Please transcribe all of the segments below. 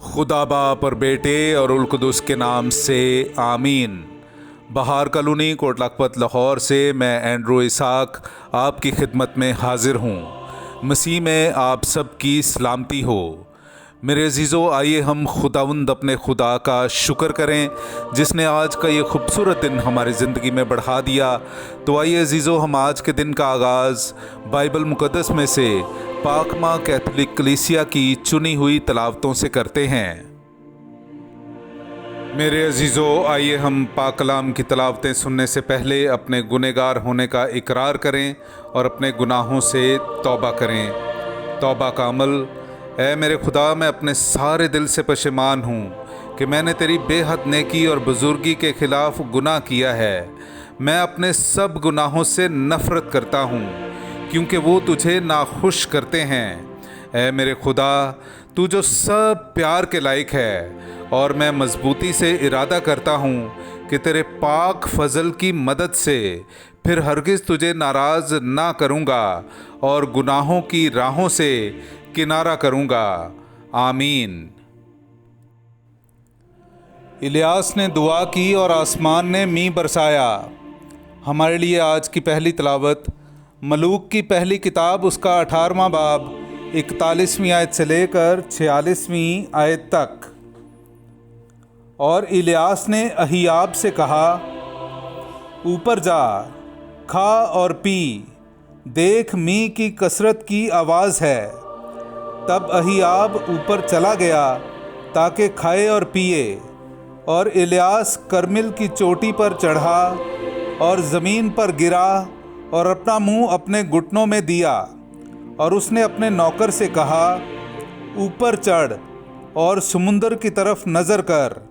खुदा बाप और बेटे और उल कुदुस के नाम से आमीन। बहार कॉलोनी कोट लखपत लाहौर से मैं एंड्रू इसाक आपकी खिदमत में हाजिर हूँ। मसीह में आप सब की सलामती हो। मेरे अजीज़ों, आइए हम खुदावंद अपने खुदा का शुक्र करें जिसने आज का ये खूबसूरत दिन हमारी ज़िंदगी में बढ़ा दिया। तो आइए अजीज़ों, हम आज के दिन का आगाज़ बाइबल मुक़द्दस में से पाक माँ कैथोलिक कलीसिया की चुनी हुई तलावतों से करते हैं। मेरे अजीज़ों, आइए हम पाक कलाम की तलावतें सुनने से पहले अपने गुनहगार होने का इकरार करें और अपने गुनाहों से तौबा करें। तौबा का अमल। ऐ मेरे खुदा, मैं अपने सारे दिल से पशेमान हूँ कि मैंने तेरी बेहद नेकी और बुजुर्गी के ख़िलाफ़ गुनाह किया है। मैं अपने सब गुनाहों से नफ़रत करता हूँ क्योंकि वो तुझे नाखुश करते हैं। ऐ मेरे खुदा, तू जो सब प्यार के लायक है, और मैं मजबूती से इरादा करता हूँ कि तेरे पाक फजल की मदद से फिर हरगिज़ तुझे नाराज़ ना करूँगा और गुनाहों की राहों से किनारा करूँगा। आमीन। इलियास ने दुआ की और आसमान ने मींह बरसाया। हमारे लिए आज की पहली तलावत मलूक की पहली किताब, उसका 18वां बाब 41वीं आयत से लेकर 46वीं आयत तक। और इलियास ने अहियाब से कहा, ऊपर जा, खा और पी, देख मींह की कसरत की आवाज़ है। तब अहियाब ऊपर चला गया ताकि खाए और पिए। और इलियास करमिल की चोटी पर चढ़ा और ज़मीन पर गिरा और अपना मुंह अपने घुटनों में दिया। और उसने अपने नौकर से कहा, ऊपर चढ़ और समुंदर की तरफ नज़र कर।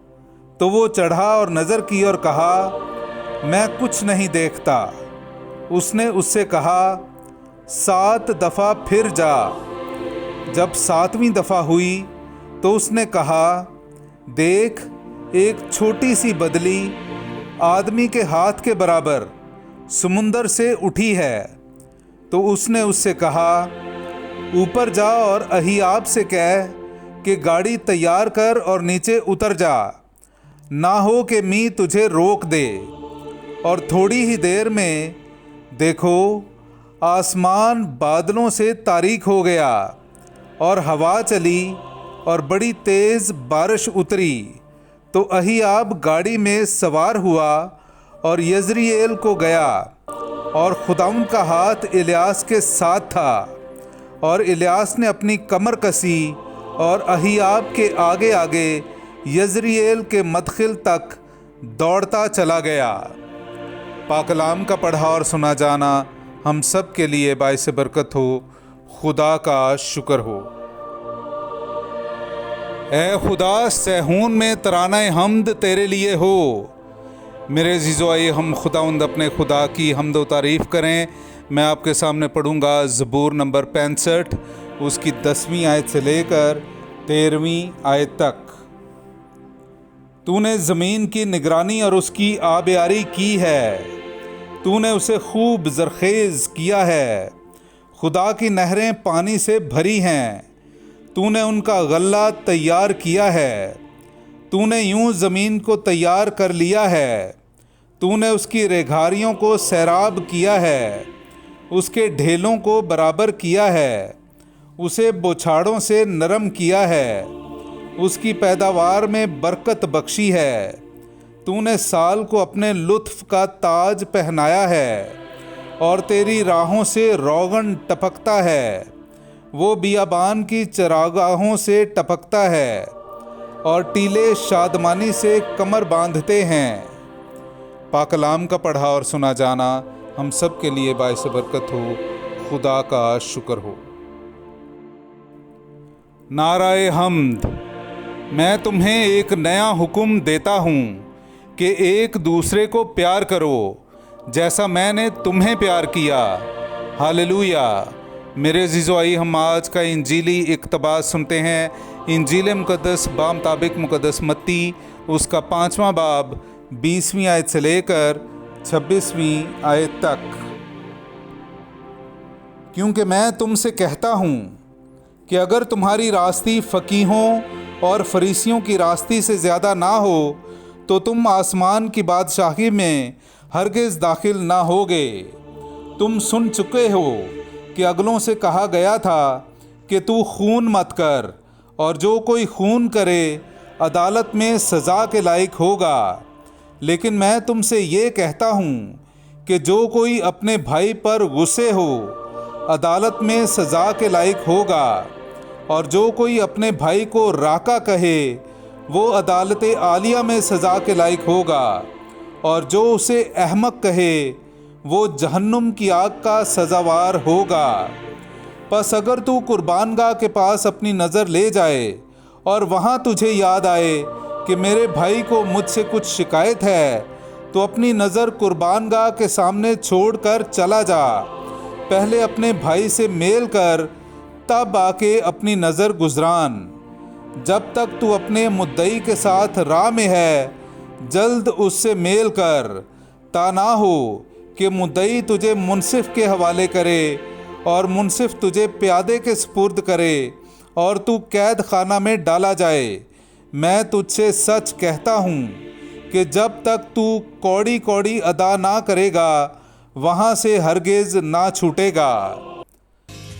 तो वो चढ़ा और नज़र की और कहा, मैं कुछ नहीं देखता। उसने उससे कहा, 7 दफ़ा फिर जा। जब 7वीं दफ़ा हुई तो उसने कहा, देख, एक छोटी सी बदली आदमी के हाथ के बराबर समुंदर से उठी है। तो उसने उससे कहा, ऊपर जा और अहियाब से कह कि गाड़ी तैयार कर और नीचे उतर जा, ना हो कि मींह तुझे रोक दे। और थोड़ी ही देर में देखो, आसमान बादलों से तारीक हो गया और हवा चली और बड़ी तेज़ बारिश उतरी। तो अहियाब गाड़ी में सवार हुआ और यज़रिएल को गया। और खुदावंद का हाथ इलियास के साथ था। और इलियास ने अपनी कमर कसी और अहियाब के आगे आगे यज़रिएल के मदखिल तक दौड़ता चला गया। पाक कलाम का पढ़ा और सुना जाना हम सब के लिए बाइस बरकत हो। खुदा का शुक्र हो। ए खुदा, सहून में तराना हमद तेरे लिए हो। मेरे अज़ीज़ों, आइए हम खुदावंद अपने खुदा की हमद व तारीफ़ करें। मैं आपके सामने पढ़ूंगा ज़बूर नंबर 65, उसकी 10वीं आयत से लेकर 13वीं आयत तक। तूने ज़मीन की निगरानी और उसकी आबियारी की है। तूने उसे खूब ज़रखेज़ किया है। खुदा की नहरें पानी से भरी हैं। तूने उनका गल्ला तैयार किया है। तूने यूं ज़मीन को तैयार कर लिया है। तूने उसकी रेघारियों को सैराब किया है, उसके ढेलों को बराबर किया है, उसे बौछाड़ों से नरम किया है, उसकी पैदावार में बरकत बख्शी है। तूने साल को अपने लुत्फ़ का ताज पहनाया है और तेरी राहों से रोगन टपकता है। वो बियाबान की चरागाहों से टपकता है और टीले शादमानी से कमर बांधते हैं। पाक कलाम का पढ़ा और सुना जाना हम सब के लिए बाइस बरकत हो। खुदा का शुक्र हो। नाराए हम्द। मैं तुम्हें एक नया हुक्म देता हूँ कि एक दूसरे को प्यार करो जैसा मैंने तुम्हें प्यार किया। हालेलुया। मेरे अज़ीज़ों, आइए हम आज का इंजीली इक़्तिबास सुनते हैं। इंजील मुक़द्दस बामुताबिक मुक़द्दस मत्ती, उसका 5वां बाब 20वीं आयत से लेकर 26वीं आयत तक। क्योंकि मैं तुमसे कहता हूँ कि अगर तुम्हारी रास्ती फ़कीहों और फरीसियों की रास्ती से ज़्यादा ना हो तो तुम आसमान की बादशाही में हरगिज़ दाखिल ना होगे। तुम सुन चुके हो कि अगलों से कहा गया था कि तू खून मत कर, और जो कोई खून करे अदालत में सज़ा के लायक होगा। लेकिन मैं तुमसे ये कहता हूँ कि जो कोई अपने भाई पर गुस्से हो अदालत में सज़ा के लायक होगा, और जो कोई अपने भाई को राका कहे वो अदालत आलिया में सज़ा के लायक होगा, और जो उसे अहमक कहे वो जहन्नुम की आग का सज़ावार होगा। बस अगर तू कुर्बानगाह के पास अपनी नज़र ले जाए और वहाँ तुझे याद आए कि मेरे भाई को मुझसे कुछ शिकायत है, तो अपनी नज़र कुर्बानगाह के सामने छोड़कर चला जा। पहले अपने भाई से मेल कर, तब आके अपनी नज़र गुजरान। जब तक तू अपने मुद्दई के साथ राह में है, जल्द उससे मेल कर, ता ना हो कि मुद्दई तुझे मुंसिफ के हवाले करे और मुंसिफ तुझे प्यादे के सुपुर्द करे और तू कैद खाना में डाला जाए। मैं तुझसे सच कहता हूँ कि जब तक तू कौड़ी कौड़ी अदा ना करेगा वहाँ से हरगिज़ ना छूटेगा।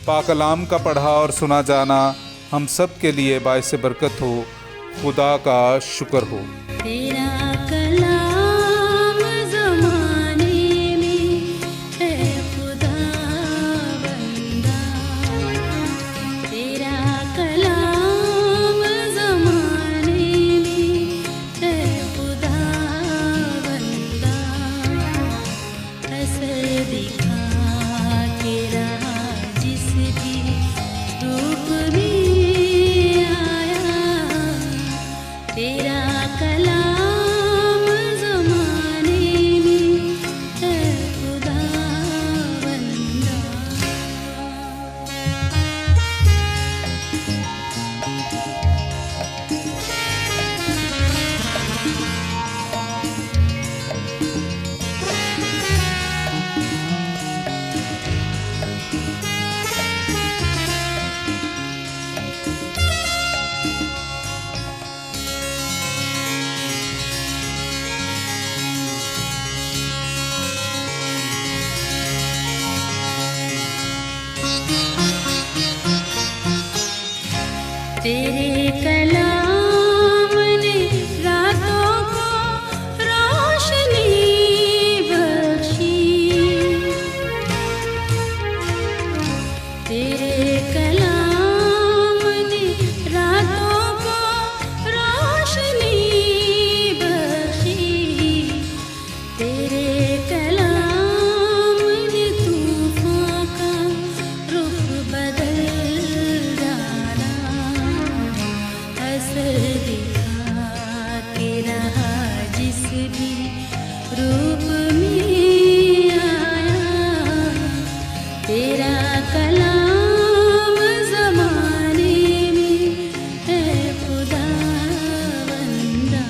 पाक कलाम का पढ़ा और सुना जाना हम सब के लिए बाइस बरकत हो। खुदा का शुक्र हो। तेरा कलाम ज़माने में है खुदा बंदा, तेरा कलाम ज़माने में है खुदा बंदा। असर दिखा के रहा जिस भी रूप में आया, तेरा कलाम ज़माने में है खुदा बंदा। तेरे कलाम ने रातों को रोशनी बख्शी, तेरे कलाम ने रातों को रोशनी बख्शी, तेरे कलाम ने तूफान का रुख बदल डाला। असर दिखा के रहा जिस भी रूप में आया, तेरा कलाम ज़माने में है खुदा बंदा।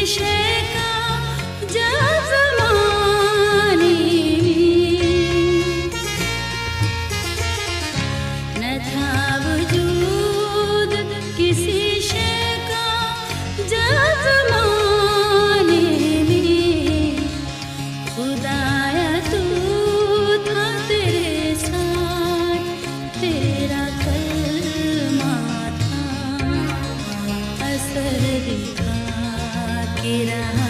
शय का जब ज़माने में न था वजूद किसी शय का जब ज़माने में, खुदाया तू था तेरे साथ, तेरा कलमा था असर दिखा के रहा